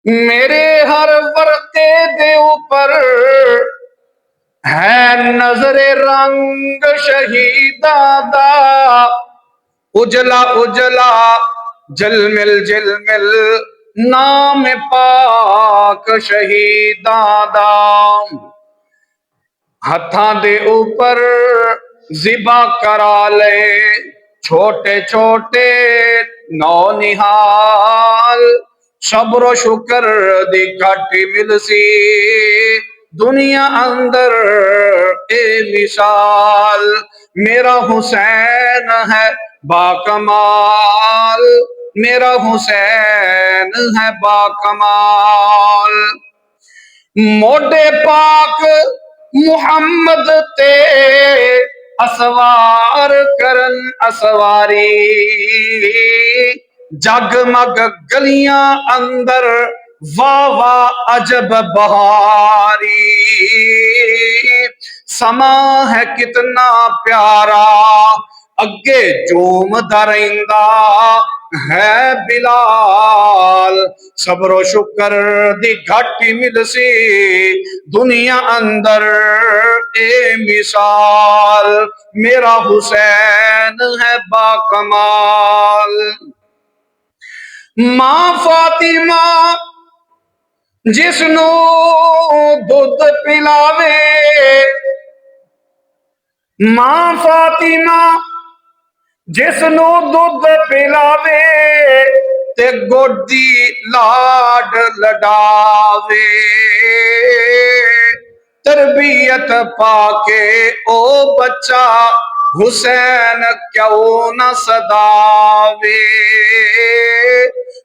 मेरे हर वर्के दे ऊपर है नजरे रंग शहीदा दा। उजला उजला जलमिल जलमिल नाम पाक शहीदा दा। हथा दे ऊपर जिबा करा ले छोटे छोटे नौ निहाल। सब्र शुक्र दी घट मिलसी दुनिया अंदर ए मिसाल। मेरा हुसैन है बाकमाल, मेरा हुसैन है बाकमाल। मोडे पाक मुहम्मद ते असवार करन असवारी। जगमग गलियां अंदर वाह वाह अजब बहारी। समा है कितना प्यारा अगे झूमदा रहिंदा है बिलाल। सब्रो शुक्र दी घट मिलसी दुनिया अंदर ए मिसाल। मेरा हुसैन है बाकमाल। मां फातिमा जिसनू दुध पिलावे, मां फातिमा जिसनू दुध पिलावे ते गोदी लाड लडावे। तरबियत पाके ओ बच्चा हुसैन क्यों न सदावे।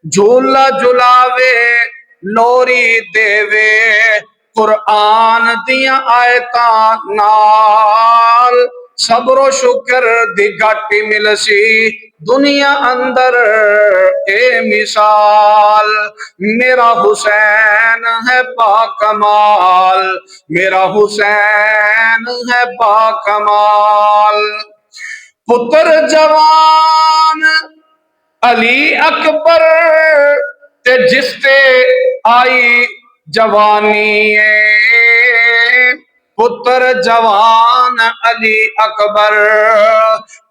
झूला झुलावे लोरी देवे कुरान दिया आयतां नाल। सब्रो शुक्र दी घट मिलसी दुनिया अंदर ए मिसाल। मेरा हुसैन है बाकमाल, मेरा हुसैन है बाकमाल। पुत्र जवान अली अकबर ते जिसते आई जवानी। पुत्र जवान अली अकबर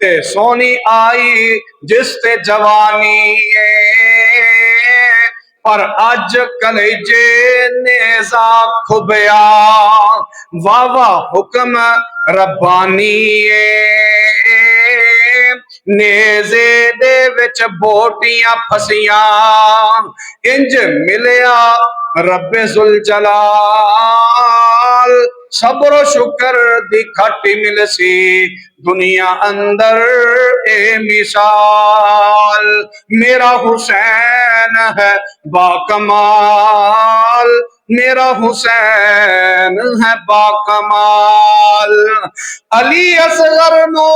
ते सोनी आई जिसते जवानी। पर अज कलेजे नेजा खुबया वावा हुक्म रब्बानी। नेजे दे विच बोटियां फसियां इंज मिलिया रब्बे जुल जलाल। सब्रो शुक्र दी घट मिलसी दुनिया अंदर ए मिसाल। मेरा हुसैन है बाकमाल, मेरा हुसैन है बाकमाल। अली असगर नो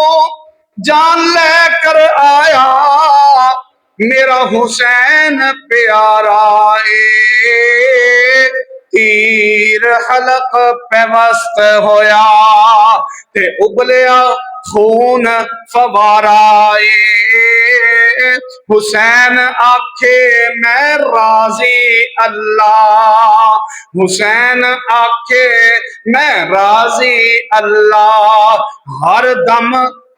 जान लेकर आया मेरा हुसैन प्यारा ए। तीर हलक पेवस्त होया ते उबलिया खून फवारा ए। हुसैन आखे मैं राजी अल्लाह, हुसैन आखे मैं राजी अल्लाह। हर दम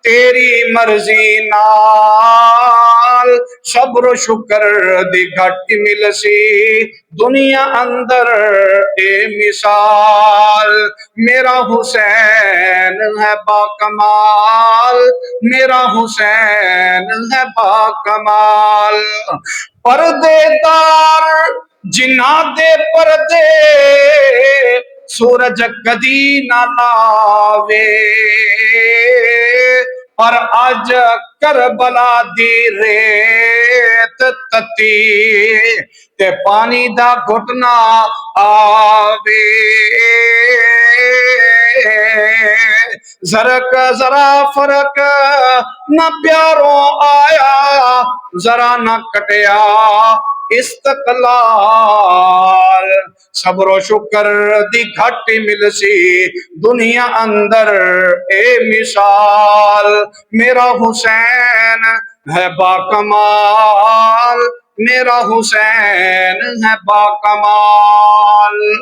तेरी मर्जी नाल। सब्र शुक्र दी घट मिलसी दुनिया अंदर ए मिसाल। मेरा हुसैन है बाकमाल, मेरा हुसैन है बाकमाल। पर्देदार जिन्ना दे पर्दे सूरज कदी ना लावे। पर अज करबला दी रेत तती ते पानी दा घुटना आवे। जरक जरा फर्क न प्यारों आया, जरा न कटिया इस्तकलाल। सब्रो शुक्र दी घट मिलसी दुनिया अंदर ए मिसाल। मेरा हुसैन है बाकमाल, मेरा हुसैन है बाकमाल।